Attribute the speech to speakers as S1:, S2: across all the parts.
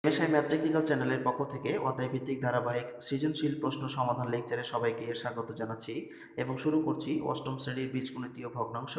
S1: MSI math technical চ্যানেলের পক্ষ থেকে অধ্যায়ভিত্তিক ধারাবাহিক সৃজনশীল প্রশ্ন সমাধান লেকচারে সবাইকে স্বাগত জানাচ্ছি এবং শুরু করছি অষ্টম শ্রেণীর বীজগণিতীয় ভগ্নাংশ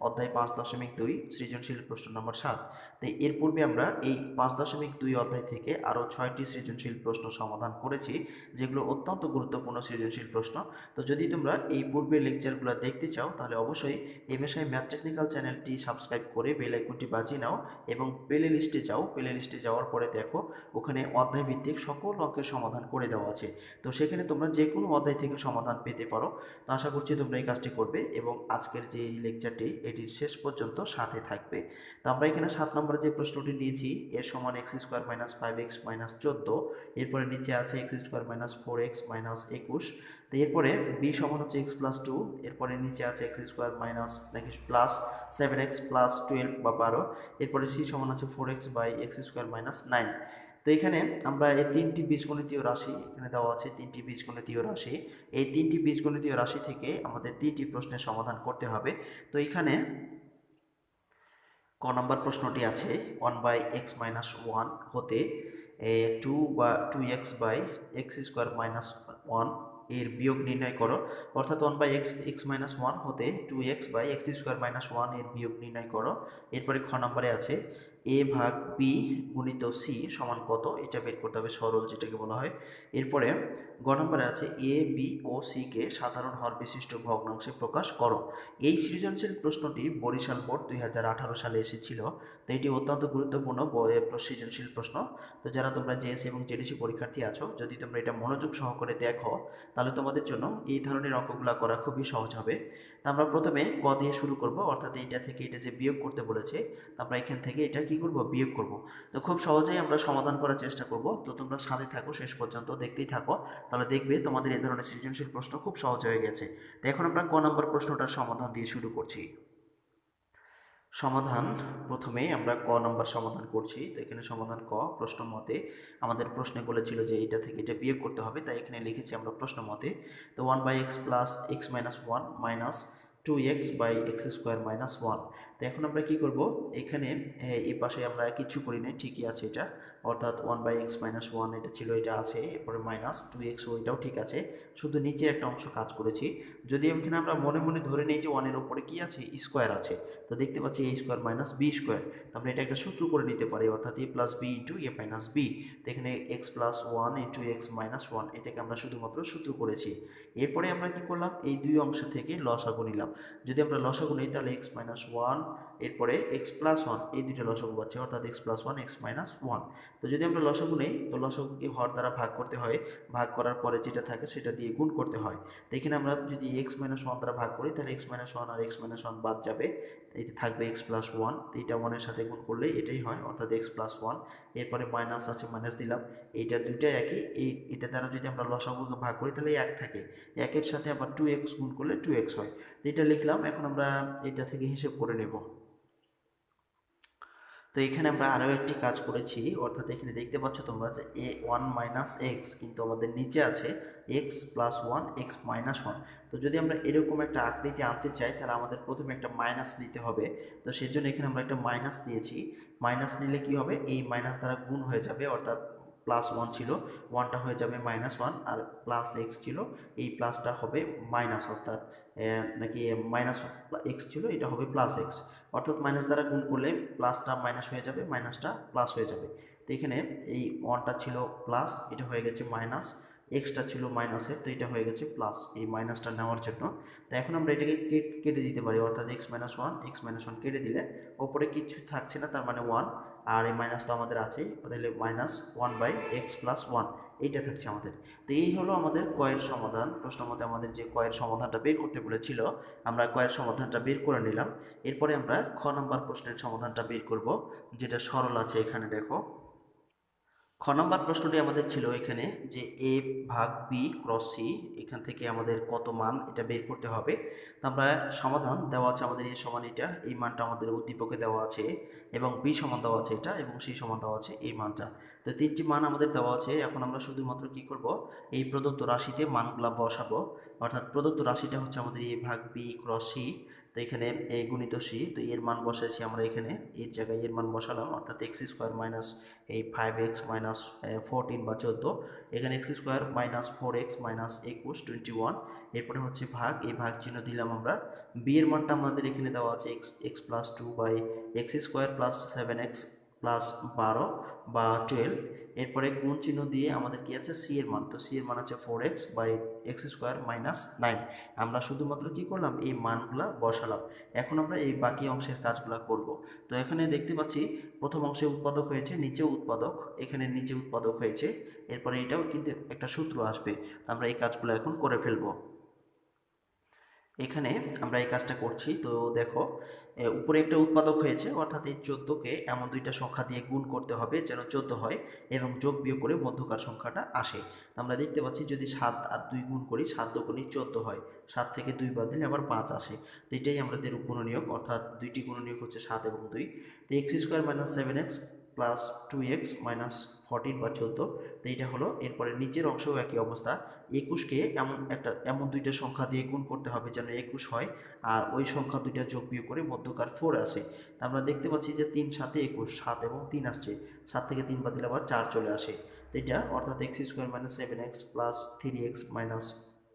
S1: অধ্যায় 5.2 সৃজনশীল প্রশ্ন নম্বর 7। তো এর পূর্বে আমরা এই 5.2 অধ্যায় থেকে আরও 6টি সৃজনশীল প্রশ্ন সমাধান করেছি, যেগুলো অত্যন্ত গুরুত্বপূর্ণ সৃজনশীল প্রশ্ন। তো যদি তোমরা এই পূর্বের লেকচারগুলো দেখতে চাও তাহলে অবশ্যই এমএসআই ম্যাথ টেকনিক্যাল চ্যানেলটি সাবস্ক্রাইব করে বেল আইকনটি বাজিয়ে নাও এবং প্লে লিস্টে যাও। প্লে লিস্টে যাওয়ার পরে দেখো ওখানে অধ্যায় ভিত্তিক সকল অঙ্কের সমাধান করে দেওয়া আছে। তো সেখানে তোমরা যে কোনো অধ্যায় থেকে সমাধান পেতে পারো। তো আশা করছি তোমরা এই কাজটি করবে এবং আজকের যে এই লেকচারটি এটির শেষ পর্যন্ত সাথে থাকবে। তো আমরা এখানে 7 নম্বরে যে প্রশ্নটি নিয়েছি, এর সমান x square minus 5x minus 14, এরপরে নিচে আছে x square minus 4x minus 21। তো এরপরে বি সমান হচ্ছে এক্স প্লাস 2, এরপরে নিচে আছে এক্স স্কোয়ার মাইনাস নাকি প্লাস 7x প্লাস 12 বা 12, এরপরে সি সমান আছে 4x by X square minus 9। তো এখানে আমরা এই তিনটি বীজগণিতীয় রাশি এখানে দেওয়া আছে, তিনটি বীজগণিতীয় রাশি। এই তিনটি বীজগণিতীয় রাশি থেকে আমাদের তিনটি প্রশ্নের সমাধান করতে হবে। তো এখানে ক নম্বর প্রশ্নটি আছে 1/x-1 হতে 2x/x² এর বিয়োগ নির্ণয় করো। অর্থাৎ 1/x-1 হতে 2x/x² 1 এর বিয়োগ নির্ণয় করো। এরপরে খ নম্বরে আছে a ভাগ b গুণিত c সমান কত, এটা বের করতে হবে, সরল যেটাকে বলা হয়। এরপরে গ নম্বরে আছে a b ও c কে সাধারণ হর বিশিষ্ট ভগ্নাংশে প্রকাশ করো। এই সৃজনশীল প্রশ্নটি বরিশাল বোর্ড 2018 সালে এসেছিল। তো এটি অত্যন্ত গুরুত্বপূর্ণ সৃজনশীল প্রশ্ন। তো যারা তোমরা জেএসসি এবং জেডিসি পরীক্ষার্থী আছো, যদি তোমরা এটা মনোযোগ সহকারে দেখো তাহলে তোমাদের জন্য এই ধরনের অঙ্কগুলো করা খুবই সহজ হবে। তো আমরা প্রথমে ক দিয়ে শুরু করব, অর্থাৎ এইটা থেকে এটা যে বিয়োগ করতে বলেছে, আমরা এখান থেকে এটা কি করব, বিয়োগ করব। তো খুব সহজেই আমরা সমাধান করার চেষ্টা করব। তো তোমরা সাথে থাকো, শেষ পর্যন্ত দেখতেই থাকো, তাহলে দেখবে তোমাদের এই ধরনের সৃজনশীল প্রশ্ন খুব সহজ হয়ে গেছে। তো এখন আমরা ক নম্বর প্রশ্নটার সমাধান দিয়ে শুরু করছি। সমাধান প্রথমে আমরা ক নম্বর সমাধান করছি। তো এখানে সমাধান ক, প্রশ্ন মতে আমাদের প্রশ্নে বলেছিল যে এটা থেকে এটা বিয়োগ করতে হবে, তাই এখানে লিখেছি আমরা প্রশ্ন মতে। তো 1/x plus x minus 1 minus 2x/x² - 1। তো এখন আমরা কি করব, এখানে এই পাশে আমরা কিছু করি নাই, ঠিকই আছে এটা, অর্থাৎ 1/x-1 এটা ছিল, এটা আছে, এরপরে মাইনাস 2x এটাও ঠিক আছে, শুধু নিচে একটা অংশ কাজ করেছি। যদি এখানে আমরা মনে মনে ধরে নিই যে 1-এর ওপরে কি আছে, স্কোয়ার আছে, তো দেখতে পাচ্ছি a square minus B square. তো আমরা এটা একটা সূত্র করে নিতে পারি, অর্থাৎ a plus B into A minus B. তো এখানে X plus 1 into X minus 1, এটাকে আমরা শুধুমাত্র সূত্র করেছি। এরপরে আমরা কি করলাম, এই দুই অংশ থেকে লসাগু নিলাম। যদি আমরা লসাগু নিই তাহলে এক্স মাইনাস 1, এরপরে এক্স প্লাস 1, এই দুইটা লসাগু পাচ্ছি, অর্থাৎ এক্স প্লাস 1 এক্স মাইনাস 1। তো যদি আমরা লসাগু নেই, তো লসাগুকে হর দ্বারা ভাগ করতে হয়, ভাগ করার পরে যেটা থাকে সেটা দিয়ে গুণ করতে হয়। তো এখানে আমরা যদি এক্স মাইনাস 1 দ্বারা ভাগ করি তাহলে এক্স মাইনাস 1 আর এক্স মাইনাস 1 বাদ যাবে, এটা থাকবে এক্স প্লাস 1। তো এটা 1-এর সাথে গুণ করলেই এটাই হয়, অর্থাৎ এক্স প্লাস 1। এরপরে মাইনাস আছে, মাইনাস দিলাম, এইটা দুইটাই একই, এটা দ্বারা যদি আমরা লসাগুকে ভাগ করি তাহলে 1 থাকে, 1-এর সাথে আবার 2x গুণ করলে 2x হয়। তো এটা লিখলাম, এখন আমরা এটা থেকে হিসেব করে নেব। তো এখানে আমরা আরও একটি কাজ করেছি, অর্থাৎ এখানে দেখতে পাচ্ছ তোমরা যে a1 মাইনাস এক্স, কিন্তু আমাদের নিচে আছে এক্স প্লাস 1 এক্স মাইনাস 1। তো যদি আমরা এরকম একটা আকৃতি আনতে চাই তাহলে আমাদের প্রথমে একটা মাইনাস নিতে হবে। তো সেই জন্য এখানে আমরা একটা মাইনাস নিয়েছি। মাইনাস নিলে কি হবে, এই মাইনাস দ্বারা গুণ হয়ে যাবে, অর্থাৎ প্লাস 1 ছিল, 1টা হয়ে যাবে মাইনাস 1, আর প্লাস এক্স ছিল, এই প্লাসটা হবে মাইনাস, অর্থাৎ নাকি মাইনাস এক্স ছিল, এটা হবে প্লাস এক্স, অর্থাৎ মাইনাস দ্বারা গুণ করলে প্লাসটা মাইনাস হয়ে যাবে, মাইনাসটা প্লাস হয়ে যাবে। তো এখানে এই 1টা ছিল প্লাস, এটা হয়ে গেছে মাইনাস, এক্সটা ছিল মাইনাসের, তো এটা হয়ে গেছে প্লাস, এই মাইনাসটা নেওয়ার জন্য। তো এখন আমরা এটাকে কেটে দিতে পারি, অর্থাৎ এক্স মাইনাস 1 কেটে দিলে ওপরে কিছু থাকছে না, তার মানে 1, আর এই মাইনাস তো আমাদের আছেই, তাহলে মাইনাস 1/x+1 এইটা থাকছে আমাদের। তো এই হলো আমাদের কয়ের সমাধান। প্রশ্ন মতে আমাদের যে কয়ের সমাধানটা বের করতে বলেছিল, আমরা কয়ের সমাধানটা বের করে নিলাম। এরপরে আমরা খ নম্বর প্রশ্নের সমাধানটা বের করব, যেটা সরল আছে, এখানে দেখো। খ নম্বর প্রশ্নটি আমাদের ছিল এখানে যে এ ভাগ বি ক্রস সি, এখান থেকে আমাদের কত মান এটা বের করতে হবে। তো আমরা সমাধান দেওয়া আছে আমাদের এ সমান এটা, এই মানটা আমাদের উদ্দীপকে দেওয়া আছে, এবং বি সমান দেওয়া আছে এটা, এবং সি সমান দেওয়া আছে এই মানটা। তো তিনটি মান আমাদের দেওয়া আছে। এখন আমরা শুধুমাত্র কি করব, এই প্রদত্ত রাশিতে মানগুলা বসাবো। অর্থাৎ প্রদত্ত রাশিটা হচ্ছে আমাদের এ ভাগ বি ক্রস সি। তো এখানে এ গুণিত সি, তো এর মান বসাইছি আমরা এখানে, এর জায়গায় এর মান বসালাম, অর্থাৎ এক্স স্কোয়ার মাইনাস এই 5x মাইনাস 14 বা 14, এখানে x square minus 4x minus 21 21, এরপরে হচ্ছে ভাগ, এই ভাগ চিহ্ন দিলাম আমরা। বি এর মানটা আমাদের এখানে দেওয়া আছে X plus 2 by X square plus 7x plus 12 বা 12, এরপরে গুণ চিহ্ন দিয়ে আমাদের কি আছে সি এর মান, তো সি এর মান হচ্ছে 4x by X square minus 9। আমরা শুধুমাত্র কি করলাম, এই মানগুলা বসালাম। এখন আমরা এই বাকি অংশের কাজগুলা করব। তো এখানে দেখতে পাচ্ছি প্রথম অংশে উৎপাদক হয়েছে, নিচেও উৎপাদক, এখানে নিচে উৎপাদক হয়েছে, এরপরে এটাও কিন্তু একটা সূত্র আসবে। তো আমরা এই কাজগুলো এখন করে ফেলবো। এখানে আমরা এই কাজটা করছি, তো দেখো উপরে একটা উৎপাদক হয়েছে, অর্থাৎ এই 14কে এমন দুইটা সংখ্যা দিয়ে গুণ করতে হবে যেন 14 হয়, এবং যোগ বিয়োগ করে মধ্যকার সংখ্যাটা আসে। আমরা দেখতে পাচ্ছি যদি 7 আর 2 গুণ করি, 7 দুগুণে 14 হয়, 7 থেকে 2 বাদ দিলে আবার 5 আসে। তো এটাই আমাদের গুণনীয়ক, অর্থাৎ দুইটি গুণনীয়ক হচ্ছে 7 এবং 2। তো x square minus 7x plus 2x minus 14 বা 14, তো এইটা হলো। এরপরে নিচের অংশেও একই অবস্থা, 21কে এমন দুইটা সংখ্যা দিয়ে গুণ করতে হবে যেন 21 হয়, আর ওই সংখ্যা দুইটা যোগ বিয়োগ করে মধ্যকার 4 আসে। তা আমরা দেখতে পাচ্ছি যে 3 7 21, 7 এবং 3 আসছে, 7 থেকে 3 বাদ দিলে আবার 4 চলে আসে। তো এটা অর্থাৎ X square minus 7x plus 3x minus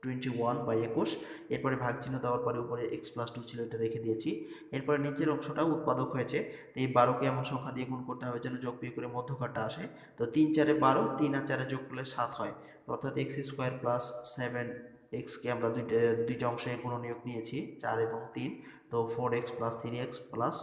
S1: 21 by 21, এরপরে ভাগ চিহ্ন দেওয়ার পরে উপরে এক্স প্লাস 2 ছিল, এটা রেখে দিয়েছি। এরপরে নিচের অংশটাও উৎপাদক হয়েছে, তো এই 12কে এমন সংখ্যা দিয়ে গুণ করতে হবে যেন যোগ বিয়োগ করে মধ্যকারটা আসে। তো 3 4 12, 3 আর 4 যোগ করলে 7 হয়, অর্থাৎ এক্স স্কোয়ার প্লাস 7xকে আমরা দুইটা অংশে গুণনীয়ক নিয়েছি, 4 এবং 3, তো 4x প্লাস 3x প্লাস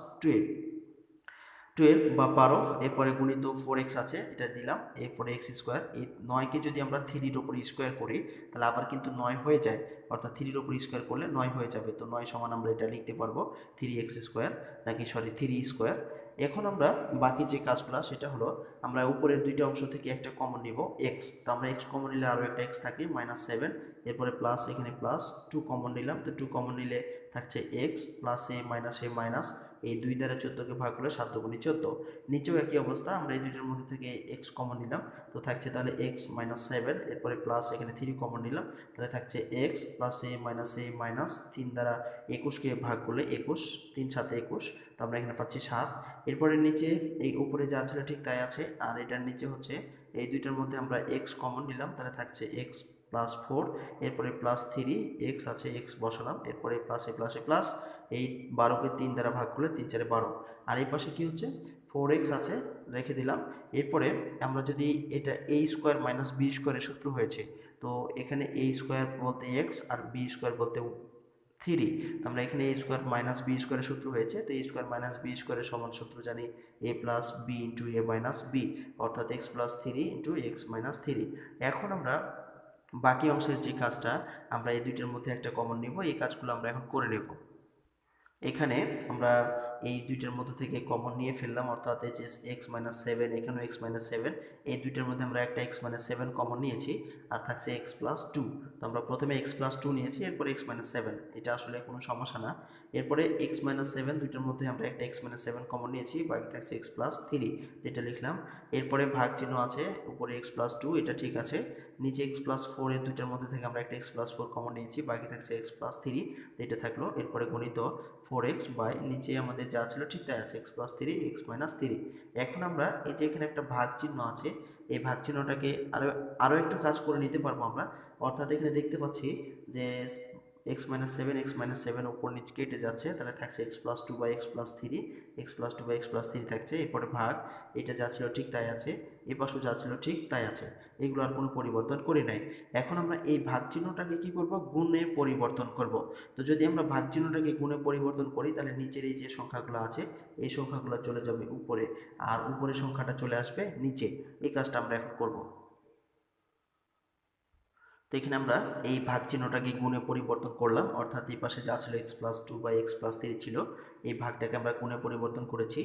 S1: 12 বা 12, এরপরে গুণিত 4x আছে, এটা দিলাম, এরপরে এক্স স্কোয়ার, এই 9কে যদি আমরা 3-র উপর স্কোয়ার করি তাহলে আবার কিন্তু 9 হয়ে যায়, অর্থাৎ 3-র উপর স্কোয়ার করলে 9 হয়ে যাবে। তো 9 সমান আমরা এটা লিখতে পারবো 3x স্কোয়ার, নাকি সরি 3 স্কোয়ার। এখন আমরা বাকি যে কাজগুলো সেটা হলো, আমরা উপরের দুইটা অংশ থেকে একটা কমন নিব x, তো আমরা x কমন নিলে আরও একটা x থাকে -7, এরপরে প্লাস, এখানে প্লাস 2 কমন নিলাম, তো 2 কমন নিলে থাকছে x প্লাস a মাইনাস, এই 2 দ্বারা 14কে ভাগ করলে 7 দুগুণে 14। নিচেও একই অবস্থা, আমরা এই দুইটার মধ্যে থেকে x কমন নিলাম, তো থাকছে তাহলে x -7, এরপরে প্লাস এখানে 3 কমন নিলাম, তাহলে থাকছে x প্লাস a মাইনাস 3 দ্বারা 21কে ভাগ করলে 21, 3 7 21, তো আমরা এখানে পাচ্ছি 7। এরপরে নিচে এই উপরে যা ছিল ঠিক তাই আছে, আর এটার নিচে হচ্ছে এই দুইটার মধ্যে আমরা x কমন নিলাম, তাহলে থাকছে x প্লাস 4, এরপরে প্লাস 3, x আছে x বসালাম, এরপরে প্লাসে প্লাসে প্লাস, এই 12কে 3 দ্বারা ভাগ করলে 3 4 12, আর এই পাশে কি হচ্ছে 4x আছে, রেখে দিলাম। এরপরে আমরা যদি এটা a স্কোয়ার মাইনাস বি স্কোয়ারের সূত্র হয়েছে, তো এখানে a স্কোয়ার বলতে x আর b স্কোয়ার বলতে 3, তো আমরা এখানে a স্কোয়ার মাইনাস বি স্কোয়ারের সূত্র হয়েছে, তো a স্কোয়ার মাইনাস বি স্কোয়ারের সমান সূত্র জানি a plus B into A minus B, অর্থাৎ x plus 3 into X minus 3। এখন আমরা বাকি অংশের যে কাজটা, আমরা এই দুইটার মধ্যে একটা কমন নিব, এই কাজগুলো আমরা এখন করে নেব। এখানে আমরা এই দুইটার মধ্যে থেকে কমন নিয়ে ফেললাম, অর্থাৎ এই যে x-7, এখানেও x-7, এই দুইটার মধ্যে আমরা একটা x-7 কমন নিয়েছি, আর থাকছে x প্লাস 2, তো আমরা প্রথমে x প্লাস 2 নিয়েছি, এরপরে x-7, এটা আসলে কোনো সমস্যা না। এরপরে x-7, দুইটার মধ্যে আমরা একটা x-7 কমন নিয়েছি, বাকি থাকছে x প্লাস 3, যেটা লিখলাম। এরপরে ভাগ চিহ্ন আছে, উপরে x প্লাস 2, এটা ঠিক আছে। নিচে x প্লাস 4, এর দুইটার মধ্যে থেকে আমরা একটা x প্লাস 4 কমন নিয়েছি, বাকি থাকছে x প্লাস 3, তো এটা থাকলো। এরপরে গণিত 4x বাই নিচে আমাদের যা ছিল ঠিক তাই আছে, x প্লাস 3 এক্স মাইনাস 3। এখন আমরা এই যে এখানে একটা ভাগ চিহ্ন আছে, এই ভাগ চিহ্নটাকে আরও একটু কাজ করে নিতে পারবো আমরা, অর্থাৎ এখানে দেখতে পাচ্ছি যে x-7 উপর নিচে কেটে যাচ্ছে, তাহলে থাকছে x plus 2 by X plus 3, X plus 3 থাকছে। এরপরে ভাগ, এটা যা ছিল ঠিক তাই আছে, এ পাশেও যা ছিল ঠিক তাই আছে, এগুলো আর কোনো পরিবর্তন করি নাই। এখন আমরা এই ভাগ চিহ্নটাকে কি করব, গুণে পরিবর্তন করব। তো যদি আমরা ভাগ চিহ্নটাকে গুণে পরিবর্তন করি, তাহলে নিচের এই যে সংখ্যাগুলো আছে, এই সংখ্যাগুলো চলে যাবে উপরে, আর উপরের সংখ্যাটা চলে আসবে নিচে। এই কাজটা আমরা এখন করব। তো এখানে আমরা এই ভাগ চিহ্নটাকে গুণে পরিবর্তন করলাম, অর্থাৎ এই পাশে যা ছিল X plus 2 by X plus 3 ছিল, এই ভাগটাকে আমরা গুণে পরিবর্তন করেছি,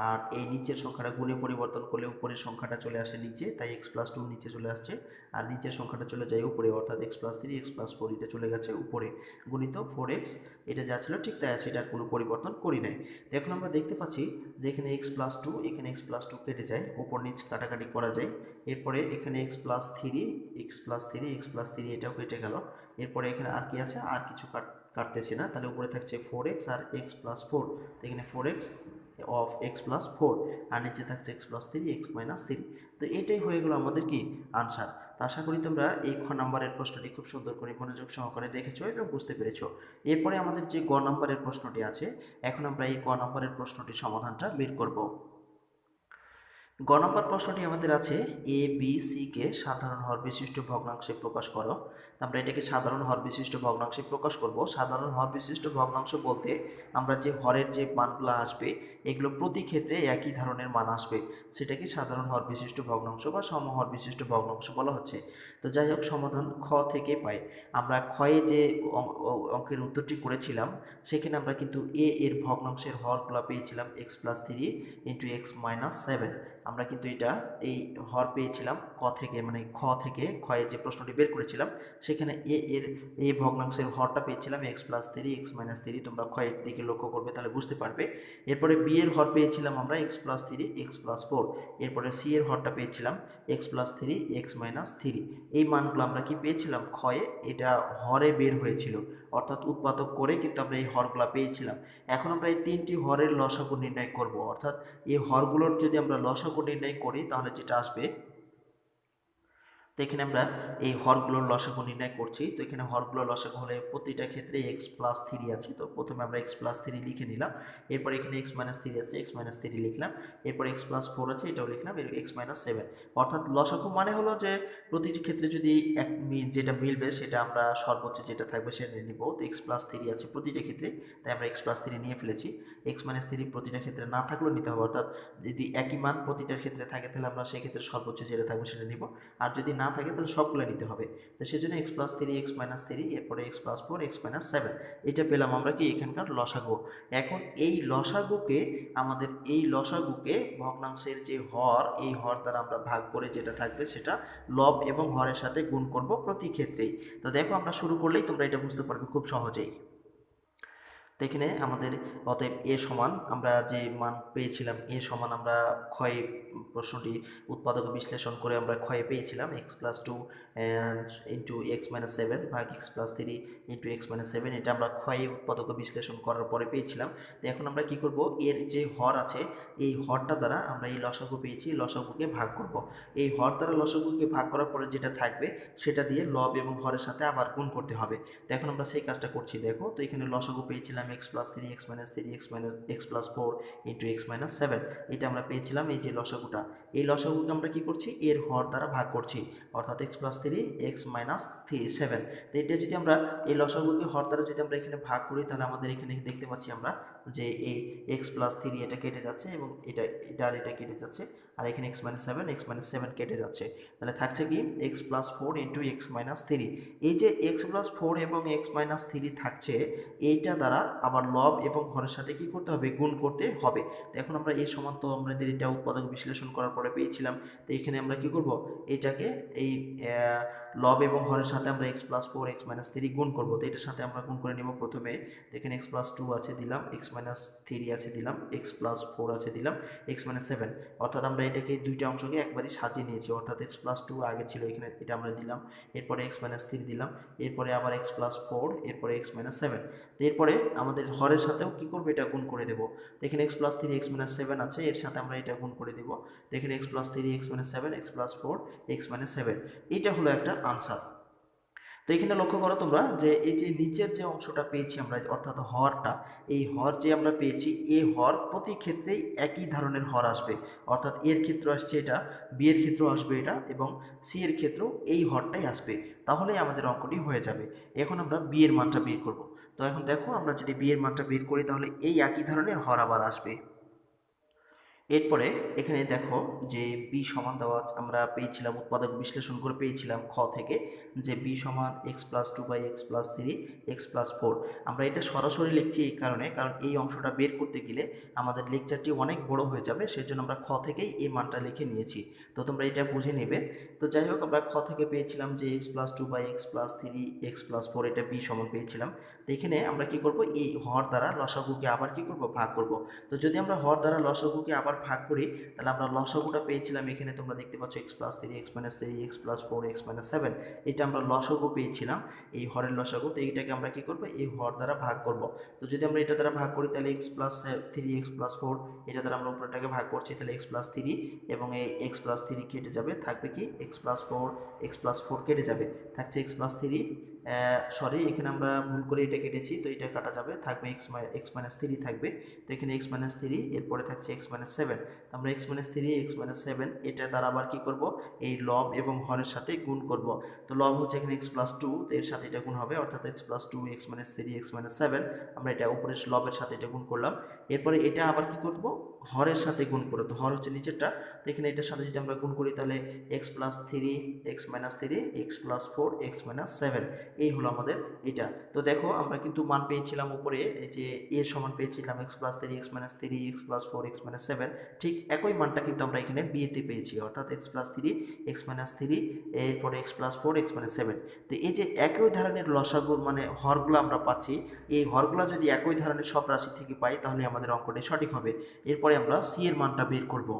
S1: আর এই নিচের সংখ্যাটা গুণে পরিবর্তন করলে উপরের সংখ্যাটা চলে আসে নিচে, তাই এক্স প্লাস 2 নিচে চলে আসছে, আর নিচের সংখ্যাটা চলে যায় উপরে, অর্থাৎ এক্স প্লাস 3 এক্স প্লাস 4 এটা চলে গেছে উপরে, গুণিত 4x, এটা যা ছিল ঠিক তাই আছে, এটা আর কোনো পরিবর্তন করি নাই। তো এখন আমরা দেখতে পাচ্ছি যে এখানে এক্স প্লাস 2, এখানে এক্স প্লাস 2 কেটে যায়, উপর নিচ কাটাকাটি করা যায়। এরপরে এখানে এক্স প্লাস 3, এক্স প্লাস 3 এটাও কেটে গেল। এরপরে এখানে আর কি আছে, আর কিছু কাটতেছি না, তাহলে উপরে থাকছে 4x আর x প্লাস 4, তো এখানে 4x অফ এক্স প্লাস 4, আর নিচে থাকছে এক্স প্লাস 3 এক্স মাইনাস 3। তো এটাই হয়ে গেলো আমাদের কি আনসার। তো আশা করি তোমরা এই খ নাম্বারের প্রশ্নটি খুব সুন্দর করে মনোযোগ সহকারে দেখেছো এবং বুঝতে পেরেছো। এরপরে আমাদের যে গ নাম্বারের প্রশ্নটি আছে, এখন আমরা এই গ নাম্বারের প্রশ্নটির সমাধানটা বের করব। গ নম্বর প্রশ্নটি আমাদের আছে এ বি সি কে সাধারণ হর বিশিষ্ট ভগ্নাংশে প্রকাশ করো। আমরা এটাকে সাধারণ হর বিশিষ্ট ভগ্নাংশে প্রকাশ করব। সাধারণ হর বিশিষ্ট ভগ্নাংশ বলতে আমরা যে হরের যে মানগুলো আসবে এগুলো প্রতি ক্ষেত্রে একই ধরনের মান আসবে, সেটাকে সাধারণ হর বিশিষ্ট ভগ্নাংশ বা সমহর বিশিষ্ট ভগ্নাংশ বলা হচ্ছে। তো যাই হোক, সমাধান খ থেকে পাই। আমরা ক্ষয়ে যে অঙ্কের উত্তরটি করেছিলাম সেখানে আমরা কিন্তু এ এর ভগ্নাংশের হরগুলো পেয়েছিলাম x plus 3 into X minus 7। আমরা কিন্তু এটা এই হর পেয়েছিলাম ক থেকে, মানে খ থেকে, ক্ষয়ের যে প্রশ্নটি বের করেছিলাম সেখানে এ এর এই ভগ্নাংশের হরটা পেয়েছিলাম এক্স প্লাস 3 এক্স মাইনাস 3। তোমরা ক্ষয়ের দিকে লক্ষ্য করবে তাহলে বুঝতে পারবে। এরপরে বি এর হর পেয়েছিলাম আমরা এক্স প্লাস 3 এক্স প্লাস 4। এরপরে সি এর হরটা পেয়েছিলাম এক্স প্লাস 3 এক্স মাইনাস 3। এই মানগুলো আমরা কি পেয়েছিলাম ক্ষয়ে, এটা হরে বের হয়েছিল, অর্থাৎ উৎপাদক করে কিন্তু আমরা এই হরগুলো পেয়েছিলাম। এখন আমরা এই তিনটি হরের লসাগু নির্ণয় করব, অর্থাৎ এই হরগুলোর যদি আমরা লসাগু নির্ণয় করি তাহলে যেটা আসবে, তো এখানে আমরা এই হরগুলোর লসাগু নির্ণয় করছি। তো এখানে হরগুলোর লসাগু হলে প্রতিটা ক্ষেত্রে এক্স প্লাস 3 আছে, তো প্রথমে আমরা এক্স প্লাস 3 লিখে নিলাম। এরপর এখানে এক্স মাইনাস 3 আছে, এক্স মাইনাস 3 লিখলাম। এরপর এক্স প্লাস 4 আছে, এটাও লিখলাম। এর এক্স মাইনাস 7, অর্থাৎ লসাগু মানে হলো যে প্রতিটি ক্ষেত্রে যদি যেটা মিলবে সেটা আমরা সর্বোচ্চ যেটা থাকবে সেটা নিব। তো এক্স প্লাস 3 আছে প্রতিটা ক্ষেত্রে, তাই আমরা এক্স প্লাস 3 নিয়ে ফেলেছি। এক্স মাইনাস 3 প্রতিটা ক্ষেত্রে না থাকলেও নিতে হবে, অর্থাৎ যদি একই মান প্রতিটার ক্ষেত্রে থাকে তাহলে আমরা সেই ক্ষেত্রে সর্বোচ্চ যেটা থাকবে সেটা নিব, আর যদি না থাকে তাহলে সবগুলো নিতে হবে। তো সেজন্য এক্স প্লাস 3 এক্স মাইনাস 3, এরপরে এক্স প্লাস 4 এক্স মাইনাস 7, এটা পেলাম আমরা কি এখানকার লসাগু। এখন এই লসাগুকে ভগ্নাংশের যে হর, এই হর দ্বারা আমরা ভাগ করে যেটা থাকবে সেটা লব এবং হরের সাথে গুণ করব প্রতি ক্ষেত্রেই। তো দেখো, আমরা শুরু করলেই তোমরা এটা বুঝতে পারবে খুব সহজেই। তো এখানে আমাদের অতএব এ সমান, আমরা যে মান পেয়েছিলাম এ সমান, আমরা ক্ষয়ে প্রশ্নটি উৎপাদক বিশ্লেষণ করে আমরা ক্ষয়ে পেয়েছিলাম x plus 2 into X minus 7 ভাগ x plus 3 into X minus 7, এটা আমরা ক্ষয়ে উৎপাদক বিশ্লেষণ করার পরে পেয়েছিলাম। তো এখন আমরা কি করব, এর যে হর আছে এই হরটা দ্বারা আমরা এই লসাগু পেয়েছি, লসাগুকে ভাগ করব। এই হর দ্বারা লসাগুকে ভাগ করার পরে যেটা থাকবে সেটা দিয়ে লব এবং হরের সাথে আবার গুণ করতে হবে। তো এখন আমরা সেই কাজটা করছি। দেখো, তো এখানে লসাগু পেয়েছিলাম x plus 3 x minus 3 X plus 4 into X minus 7, এটা আমরা পেয়েছিলাম এই যে লসাগুটা। এই লসাগুকে আমরা কি করছি, এর হর দ্বারা ভাগ করছি, অর্থাৎ এক্স প্লাস 3 এক্স মাইনাস 7। তো এটা যদি আমরা এই লসাগুকে হর দ্বারা যদি আমরা এখানে ভাগ করি তাহলে আমাদের এখানে দেখতে পাচ্ছি আমরা যে এই এক্স প্লাস 3 এটা কেটে যাচ্ছে এবং এটা আর এটা কেটে যাচ্ছে, আর এখানে এক্স মাইনাস 7 কেটে যাচ্ছে। তাহলে থাকছে কি x plus 4 into X minus 3। এই যে এক্স প্লাস 4 এবং এক্স মাইনাস 3 থাকছে, এইটা দ্বারা আবার লব এবং হরের সাথে কি করতে হবে, গুণ করতে হবে। তো এখন আমরা এই সমান, তো আমাদের এটা উৎপাদক বিশ্লেষণ করার পরে পেয়েছিলাম। তো এখানে আমরা কি করব, এটাকে এই লব এবং হরের সাথে আমরা এক্স প্লাস 4 এক্স মাইনাস 3 গুণ করবো। তো এটার সাথে আমরা গুণ করে নেব প্রথমে। তো এখানে এক্স প্লাস 2 আছে দিলাম, এক্স মাইনাস 3 আছে দিলাম, এক্স প্লাস 4 আছে দিলাম, এক্স মাইনাস 7, অর্থাৎ আমরা এটাকে দুইটা অংশকে একবারই সাজিয়ে নিয়েছি, অর্থাৎ এক্স প্লাস 2 আগে ছিল এখানে, এটা আমরা দিলাম। এরপরে এক্স মাইনাস 3 দিলাম, এরপরে আবার এক্স প্লাস 4, এরপরে এক্স মাইনাস 7। তো এরপরে আমাদের হরের সাথেও কি করবো, এটা গুণ করে দেবো। তো এখানে এক্স প্লাস 3 এক্স মাইনাস 7 আছে, এর সাথে আমরা এটা গুণ করে দেবো। তো এখানে X plus 3 x minus 7 x plus 4 x minus 7, এইটা হলো একটা আনসার। তো এখানে লক্ষ্য করো তোমরা যে এই যে নিচের যে অংশটা পেয়েছি আমরা, অর্থাৎ হরটা, এই হর যে আমরা পেয়েছি, এই হর প্রতি ক্ষেত্রেই একই ধরনের হর আসবে, অর্থাৎ এর ক্ষেত্র আসছে এটা, বি এর ক্ষেত্র আসবে এটা, এবং সি এর ক্ষেত্রেও এই হরটাই আসবে, তাহলেই আমাদের অঙ্কটি হয়ে যাবে। এখন আমরা বি এর মানটা বের করব। তো এখন দেখো, আমরা যদি বি এর মানটা বের করি তাহলে এই একই ধরনের হর আবার আসবে। এরপরে এখানে দেখো যে বি সমান দেওয়া আমরা পেয়েছিলাম, উৎপাদক বিশ্লেষণ করে পেয়েছিলাম খ থেকে, যে বি সমান X plus 2 by X plus 3 X plus 4। আমরা এটা সরাসরি লিখছি এই কারণে, কারণ এই অংশটা বের করতে গেলে আমাদের লেকচারটি অনেক বড় হয়ে যাবে, সেজন্য আমরা খ থেকেই এই মানটা লিখে নিয়েছি। তো তোমরা এটা বুঝে নেবে। তো যাই হোক, আমরা খ থেকে পেয়েছিলাম যে X plus 2 by X plus 3 X plus 4, এটা বি সমান পেয়েছিলাম। তো এখানে আমরা কি করব, এই হর দ্বারা লসাগুকে আবার কি করব, ভাগ করব। তো যদি আমরা হর দ্বারা লসাগুকে আবার ভাগ করি তাহলে আমরা লসাগুটা পেয়েছিলাম এখানে তোমরা দেখতে পাচ্ছ x plus three x minus three x plus four x minus seven, এটা আমরা লসাগু পেয়েছিলাম এই হরের লসাগু। তো এইটাকে আমরা কি করব এই হর দ্বারা ভাগ করব। তো যদি আমরা এটা দ্বারা ভাগ করি তাহলে x plus three x plus four, এটা দ্বারা আমরা উপরটাকে ভাগ করছি তাহলে এক্স প্লাস থ্রি এবং এই এক্স প্লাস থ্রি কেটে যাবে, থাকবে কি এক্স প্লাস ফোর কেটে যাবে, থাকছে এক্স প্লাস থ্রি, সরি এখানে আমরা ভুল করে এটা কেটেছি তো এটা কাটা যাবে, থাকবে এক্স মাইনাস থ্রি থাকবে। তো এখানে এক্স মাইনাস থ্রি, এরপরে থাকছে এক্স মাইনাস সেভেন। আমরা x minus three x minus seven এটা দ্বারা আবার কি করব এই লব এবং হরের সাথে গুণ করব। তো লব হচ্ছে এখানে এক্স প্লাস টু, তো এর সাথে এটা গুণ হবে অর্থাৎ x plus two X minus three x minus seven, আমরা এটা উপরের লবের সাথে এটা গুণ করলাম। এরপরে এটা আবার কি করব হরের সাথে গুণ করব, তো হর হচ্ছে নিচেরটা, তো এখানে এটার সাথে যদি আমরা গুণ করি তাহলে x plus three x minus three x plus four x minus seven, এই হলো আমাদের এটা। তো দেখো আমরা কিন্তু মান পেয়েছিলাম উপরে যে এর সমান পেয়েছিলাম x plus three x minus three x plus four x minus seven, ঠিক একই মানটা কিন্তু আমরা এখানে বিয়েতে পেয়েছি অর্থাৎ x plus three x minus three এরপরে x plus four x minus seven. তো এই যে একই ধরনের লসাগুর মানে হরগুলো আমরা পাচ্ছি, এই হরগুলো যদি একই ধরনের সব রাশি থেকে পাই তাহলে আমাদের অঙ্কটি সঠিক হবে। এরপরে আমরা সি এর মানটা বের করব।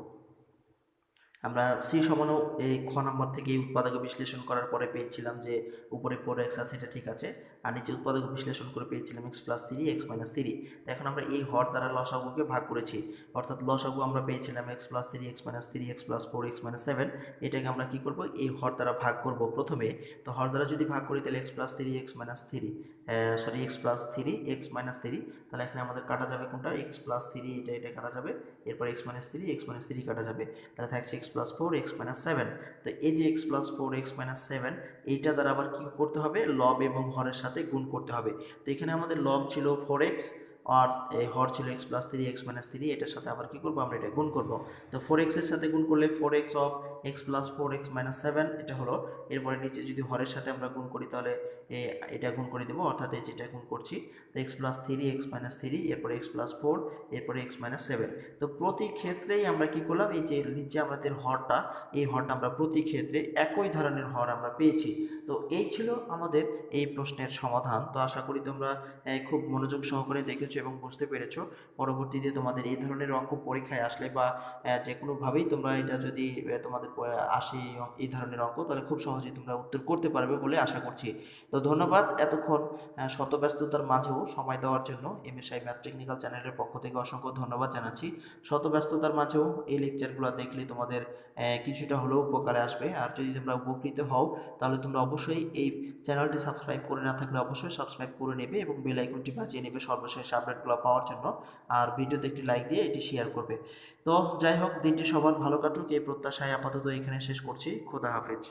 S1: আমরা সি সমানও এই খ নম্বর থেকে এই উৎপাদক বিশ্লেষণ করার পরে পেয়েছিলাম যে উপরে ফোর এক্স আছে এটা ঠিক আছে, আর নিচে উৎপাদক বিশ্লেষণ করে পেয়েছিলাম x plus three x minus three. তো এখন আমরা এই হর দ্বারা লসাগুকে ভাগ করেছি অর্থাৎ লসাগু আমরা পেয়েছিলাম x plus three x minus three x plus four x minus seven, এটাকে আমরা কী করবো এই হর দ্বারা ভাগ করব প্রথমে। তো হর দ্বারা যদি ভাগ করি তাহলে x plus three x minus three sorry x plus three x minus three, তাহলে এখানে আমাদের কাটা যাবে কোনটা এক্স প্লাস থ্রি এটা কাটা যাবে, এরপর এক্স মাইনাস থ্রি কাটা যাবে, তাহলে থাকছে x plus four x minus seven. তো এই যে X plus four x minus seven এইটা দ্বারা আবার কী করতে হবে লব এবং হরের সাথে গুণ করতে হবে। তো এখানে আমাদের লব ছিল ফোর এক্স আর এই হর ছিল X plus three x minus three, এটার সাথে আবার কী করবো আমরা এটা গুণ করবো। তো ফোর এক্সের সাথে গুণ করলে four x of x plus four x minus seven এটা হলো। এরপরে নিচে যদি হরের সাথে আমরা গুণ করি তাহলে এটা গুণ করে দেবো অর্থাৎ এই যেটা গুণ করছি, তো x plus three x minus three এরপরে এক্স প্লাস ফোর এরপরে এক্স মাইনাস সেভেন। তো প্রতি ক্ষেত্রেই আমরা কি করলাম এই যে নিচে আমাদের হরটা এই হরটা আমরা প্রতি ক্ষেত্রে একই ধরনের হর আমরা পেয়েছি। তো এই ছিল আমাদের এই প্রশ্নের সমাধান। তো আশা করি তোমরা খুব মনোযোগ সহকারে দেখেছো এবং বুঝতে পেরেছো। পরবর্তীতে তোমাদের এই ধরনের অঙ্ক পরীক্ষায় আসলে বা যে কোনোভাবেই তোমরা এটা যদি তোমাদের আসে এই ধরনের অঙ্ক তাহলে খুব সহজেই তোমরা উত্তর করতে পারবে বলে আশা করছি। তো ধন্যবাদ এতক্ষণ শত ব্যস্ততার মাঝেও সময় দেওয়ার জন্য এমএসআই ম্যাথ টেকনিক্যাল চ্যানেলের পক্ষ থেকে অসংখ্য ধন্যবাদ জানাচ্ছি। শত ব্যস্ততার মাঝেও এই লেকচারগুলো দেখলে তোমাদের কিছুটা হলেও উপকারে আসবে। আর যদি তোমরা উপকৃত হও তাহলে তোমরা অবশ্যই এই চ্যানেলটি সাবস্ক্রাইব করে না থাকলে অবশ্যই সাবস্ক্রাইব করে নেবে এবং বেল আইকনটি বাজিয়ে নেবে সর্বশেষ আপডেটগুলো পাওয়ার জন্য। আর ভিডিওতে একটি লাইক দিয়ে এটি শেয়ার করবে। তো যাই হোক দিনটি সবার ভালো কাটুক এই প্রত্যাশায় আপাতত এখানে শেষ করছি। খোদা হাফেজ।